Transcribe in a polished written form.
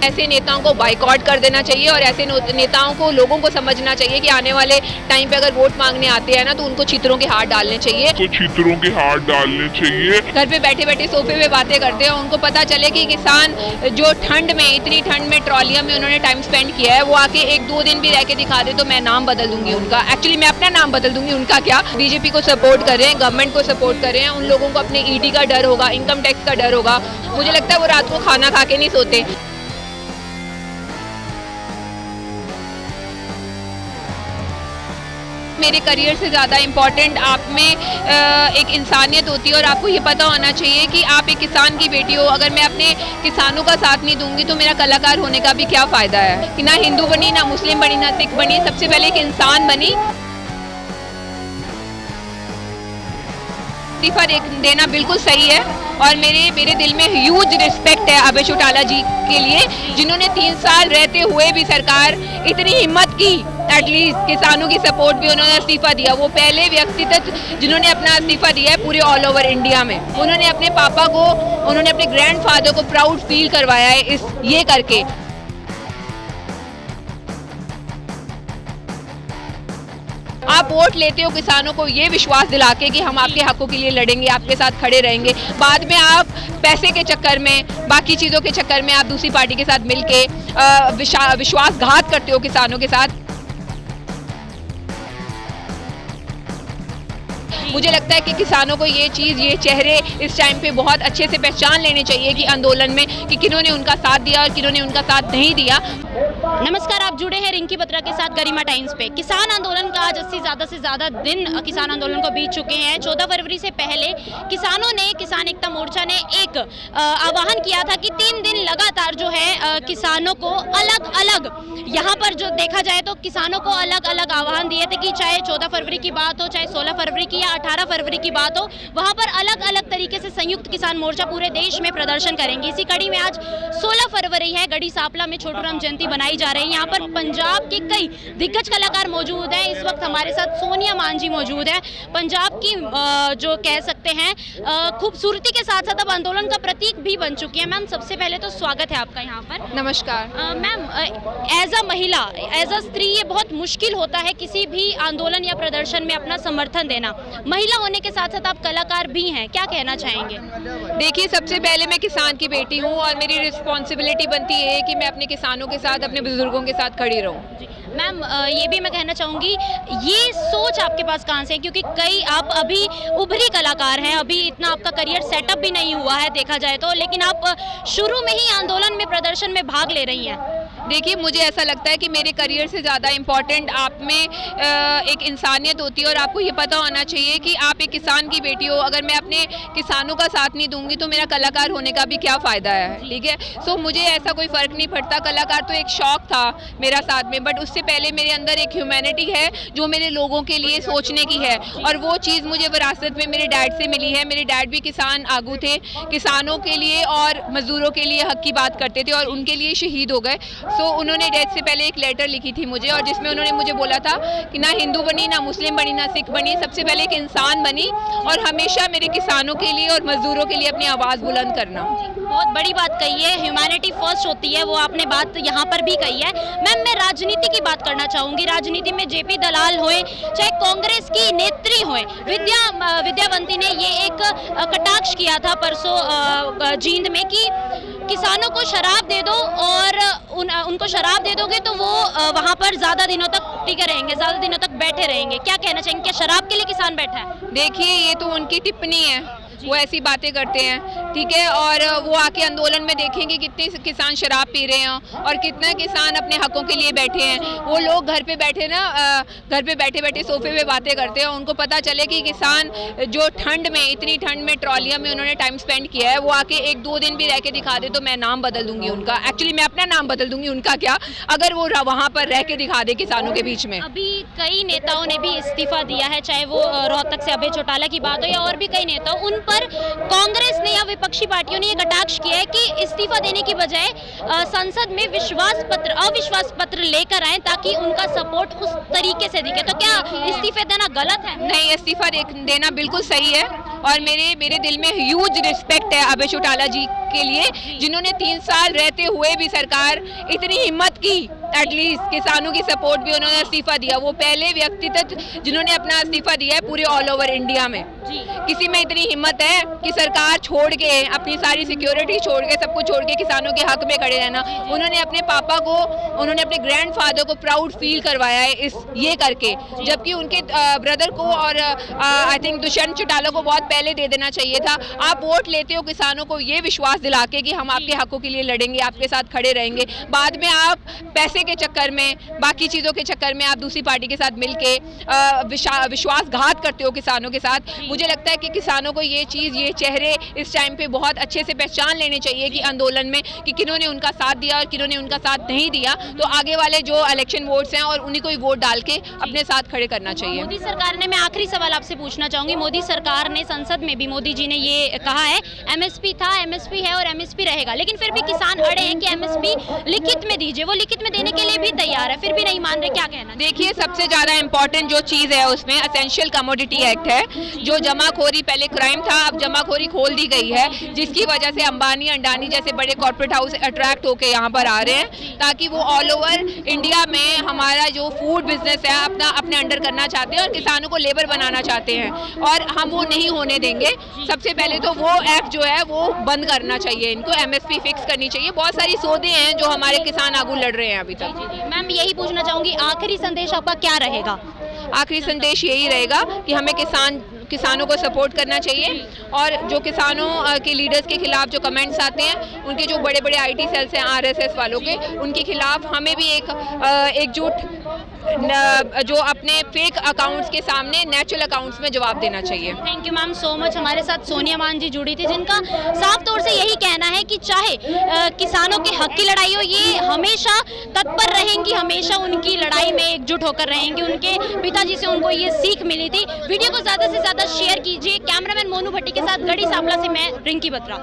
ऐसे नेताओं को बाइकआउट कर देना चाहिए और ऐसे नेताओं को लोगों को समझना चाहिए कि आने वाले टाइम पे अगर वोट मांगने आते हैं ना तो उनको चित्रों के हाथ डालने चाहिए। घर पे बैठे बैठे सोफे पे बातें करते हैं, उनको पता चले कि किसान जो ठंड में, इतनी ठंड में ट्रॉलियों में उन्होंने टाइम स्पेंड किया है, वो आके 1-2 दिन भी रह के दिखा दे तो मैं नाम बदल दूंगी उनका। एक्चुअली मैं अपना नाम बदल दूंगी, उनका क्या। बीजेपी को सपोर्ट कर रहे हैं, गवर्नमेंट को सपोर्ट कर रहे हैं, उन लोगों को अपने ईडी का डर होगा, इनकम टैक्स का डर होगा। मुझे लगता है वो रात को खाना खा के नहीं सोते। मेरे करियर से ज़्यादा इम्पॉर्टेंट आप में एक इंसानियत होती है और आपको ये पता होना चाहिए कि आप एक किसान की बेटी हो। अगर मैं अपने किसानों का साथ नहीं दूंगी तो मेरा कलाकार होने का भी क्या फ़ायदा है। कि ना हिंदू बनी, ना मुस्लिम बनी, ना सिख बनी, सबसे पहले एक इंसान बनी। इस्तीफा देना बिल्कुल सही है और मेरे दिल में ह्यूज रिस्पेक्ट है अभय चौटाला जी के लिए, जिन्होंने 3 साल रहते हुए भी सरकार इतनी हिम्मत की, एटलीस्ट किसानों की सपोर्ट भी उन्होंने इस्तीफा दिया। वो पहले व्यक्ति तक जिन्होंने अपना इस्तीफा दिया है पूरे ऑल ओवर इंडिया में। उन्होंने अपने पापा को, उन्होंने अपने ग्रैंडफादर को प्राउड फील करवाया है ये करके। आप वोट लेते हो किसानों को ये विश्वास दिला के कि हम आपके हकों के लिए लड़ेंगे, आपके साथ खड़े रहेंगे। बाद में आप पैसे के चक्कर में, बाकी चीज़ों के चक्कर में आप दूसरी पार्टी के साथ मिलके विश्वासघात करते हो किसानों के साथ। मुझे लगता है कि किसानों को ये चीज़, ये चेहरे इस टाइम पे बहुत अच्छे से पहचान लेने चाहिए कि आंदोलन में कि किन्होंने उनका साथ दिया और किन्होंने उनका साथ नहीं दिया। नमस्कार, आप जुड़े हैं रिंकी बत्रा के साथ गरिमा टाइम्स पे। किसान आंदोलन का आज 80 ज़्यादा से ज़्यादा दिन किसान आंदोलन को बीत चुके हैं। 14 फरवरी से पहले किसानों ने, किसान एकता मोर्चा ने एक आह्वान किया था कि 3 दिन लगातार जो है किसानों को अलग अलग, यहाँ पर जो देखा जाए तो किसानों को अलग अलग आह्वान दिए थे कि चाहे 14 फरवरी की बात हो, चाहे 16 फरवरी की या 18 फरवरी की बात हो, वहाँ पर अलग अलग तरीके से संयुक्त किसान मोर्चा पूरे देश में प्रदर्शन करेंगे। इसी कड़ी में आज 16 फरवरी है, गढ़ी सांपला में छोटू राम जयंती बनाई जा रही है। यहाँ पर पंजाब के कई दिग्गज कलाकार मौजूद हैं। इस वक्त हमारे साथ सोनिया मान जी मौजूद है। पंजाब की जो कह सकते हैं खूबसूरती के साथ साथ अब आंदोलन का प्रतीक भी बन चुकी है। मैम, सबसे पहले तो स्वागत है आपका यहाँ पर। नमस्कार मैम, एज अ महिला, एज अ स्त्री, ये बहुत मुश्किल होता है किसी भी आंदोलन या प्रदर्शन में अपना समर्थन देना। महिला होने के साथ साथ आप कलाकार भी हैं, क्या कहना चाहेंगे? देखिए, सबसे पहले मैं किसान की बेटी हूँ और मेरी रिस्पॉन्सिबिलिटी बनती है कि मैं अपने किसानों के साथ, अपने बुजुर्गों के साथ खड़ी रहूँ। मैम, ये भी मैं कहना चाहूँगी, ये सोच आपके पास कहाँ से है? क्योंकि कई आप अभी उभरी कलाकार हैं, अभी इतना आपका करियर सेटअप भी नहीं हुआ है देखा जाए तो, लेकिन आप शुरू में ही आंदोलन में, प्रदर्शन में भाग ले रही हैं। देखिए, मुझे ऐसा लगता है कि मेरे करियर से ज़्यादा इम्पॉर्टेंट आप में एक इंसानियत होती है और आपको ये पता होना चाहिए कि आप एक किसान की बेटी हो। अगर मैं अपने किसानों का साथ नहीं दूंगी तो मेरा कलाकार होने का भी क्या फ़ायदा है। ठीक है, सो मुझे ऐसा कोई फ़र्क नहीं पड़ता। कलाकार तो एक शौक़ था मेरा साथ में, बट उससे पहले मेरे अंदर एक ह्यूमैनिटी है जो मेरे लोगों के लिए सोचने की है और वो चीज़ मुझे विरासत में मेरे डैड से मिली है। मेरे डैड भी किसान आगू थे, किसानों के लिए और मज़दूरों के लिए हक की बात करते थे और उनके लिए शहीद हो गए। सो उन्होंने डेथ से पहले एक लेटर लिखी थी मुझे और जिसमें उन्होंने मुझे बोला था कि ना हिंदू बनी, ना मुस्लिम बनी, ना सिख बनी, सबसे पहले एक इंसान बनी और हमेशा मेरे किसानों के लिए और मजदूरों के लिए अपनी आवाज़ बुलंद करना। बहुत बड़ी बात कही है, ह्यूमैनिटी फर्स्ट होती है, वो आपने बात यहाँ पर भी कही है। मैम, मैं राजनीति की बात करना चाहूँगी। राजनीति में जेपी दलाल होए, चाहे कांग्रेस की नेत्री होए, विद्यावंती ने ये एक कटाक्ष किया था परसों जींद में कि किसानों को शराब दे दो और उनको शराब दे दोगे तो वो वहाँ पर ज़्यादा दिनों तक टिके रहेंगे, ज़्यादा दिनों तक बैठे रहेंगे। क्या कहना चाहेंगे, क्या शराब के लिए किसान बैठा है? देखिए, ये तो उनकी टिप्पणी है, वो ऐसी बातें करते हैं। ठीक है, और वो आके आंदोलन में देखेंगे कितने किसान शराब पी रहे हैं और कितने किसान अपने हकों के लिए बैठे हैं। वो लोग घर पे बैठे ना, घर पे बैठे बैठे सोफे पे बातें करते हैं। उनको पता चले कि किसान जो ठंड में, इतनी ठंड में ट्रॉलियों में उन्होंने टाइम स्पेंड किया है, वो आके 1-2 दिन भी रह के दिखा दे तो मैं नाम बदल दूंगी उनका। एक्चुअली मैं अपना नाम बदल दूंगी, उनका क्या, अगर वो वहाँ पर रह के दिखा दे किसानों के बीच में। अभी कई नेताओं ने भी इस्तीफा दिया है, चाहे वो रोहतक से अभय चौटाला की बात हो या और भी कई नेता, उन पर कांग्रेस ने या विपक्षी पार्टियों ने ये कटाक्ष किया है कि इस्तीफा देने की बजाय संसद में अविश्वास पत्र लेकर आए ताकि उनका सपोर्ट उस तरीके से दिखे। तो क्या इस्तीफे देना गलत है? नहीं, इस्तीफा देना बिल्कुल सही है और मेरे दिल में ह्यूज रिस्पेक्ट है अभय चौटाला जी के लिए, जिन्होंने 3 साल रहते हुए भी सरकार इतनी हिम्मत की, एटलीस्ट किसानों की सपोर्ट भी उन्होंने इस्तीफा दिया। वो पहले व्यक्ति तक जिन्होंने अपना इस्तीफा दिया है पूरे ऑल ओवर इंडिया में। किसी में इतनी हिम्मत है कि सरकार छोड़ के, अपनी सारी सिक्योरिटी छोड़ के, सब कुछ छोड़ के किसानों के हक में खड़े रहना। उन्होंने अपने पापा को, उन्होंने अपने ग्रैंडफादर को प्राउड फील करवाया है ये करके, जबकि उनके ब्रदर को और आई थिंक दुष्यंत चौटाला को बहुत पहले दे देना चाहिए था। आप वोट लेते हो किसानों को ये विश्वास दिला के कि हम आपके हकों के लिए लड़ेंगे, आपके साथ खड़े रहेंगे, बाद में आप पैसे के चक्कर में, बाकी चीज़ों के चक्कर में आप दूसरी पार्टी के साथ मिलके विश्वासघात करते हो किसानों के साथ। मुझे लगता है कि किसानों को ये चीज़, ये चेहरे इस टाइम पे बहुत अच्छे से पहचान लेने चाहिए कि आंदोलन में कि किन्होंने उनका साथ दिया और किन्होंने उनका साथ नहीं दिया। तो आगे वाले जो इलेक्शन वोट्स हैं और उन्हीं को ही वोट डाल के अपने साथ खड़े करना चाहिए। मोदी सरकार ने, मैं आखिरी सवाल आपसे पूछना चाहूंगी, मोदी सरकार ने संसद में भी मोदी जी ने ये कहा है एमएसपी था, एमएसपी है और एमएसपी रहेगा, लेकिन फिर भी किसान अड़े हैं कि एमएसपी लिखित में दीजिए। वो लिखित में देने के लिए भी तैयार है, फिर भी नहीं मान रहे, क्या कहना? देखिए, सबसे ज्यादा इंपॉर्टेंट जो चीज है उसमें एसेंशियल कमोडिटी एक्ट है। जो जमाखोरी पहले क्राइम था, अब जमाखोरी खोल दी गई है, जिसकी वजह से अंबानी, अडानी जैसे बड़े कॉर्पोरेट हाउस अट्रैक्ट होकर यहाँ पर आ रहे हैं ताकि वो ऑल ओवर इंडिया में हमारा जो फूड बिजनेस है अपने अंडर करना चाहते हैं और किसानों को लेबर बनाना चाहते हैं, और हम वो नहीं होने देंगे। सबसे पहले तो वो एक्ट जो है वो बंद करना चाहिए, इनको एमएसपी फिक्स करनी चाहिए। बहुत सारी सौदे हैं जो हमारे किसान आगू लड़ रहे हैं अभी तक। मैम, यही पूछना चाहूंगी, आखिरी संदेश आपका क्या रहेगा? आखिरी संदेश यही रहेगा कि हमें किसानों को सपोर्ट करना चाहिए, और जो किसानों के लीडर्स के खिलाफ जो कमेंट्स आते हैं, उनके जो बड़े बड़े आईटी सेल्स हैं आरएसएस वालों के, उनके खिलाफ हमें भी एकजुट जो अपने फेक अकाउंट्स के सामने नेचुरल अकाउंट्स में जवाब देना चाहिए। Thank you ma'am so much. हमारे साथ सोनिया मान जी जुड़ी थी, जिनका साफ तौर से यही कहना है कि चाहे किसानों के हक की लड़ाई हो, ये हमेशा तत्पर रहेंगी, हमेशा उनकी लड़ाई में एकजुट होकर रहेंगी। उनके पिताजी से उनको ये सीख मिली थी। वीडियो को ज़्यादा से ज़्यादा शेयर कीजिए। कैमरामैन मोनू भट्टी के साथ गढ़ी सांपला से मैं रिंकी बत्रा।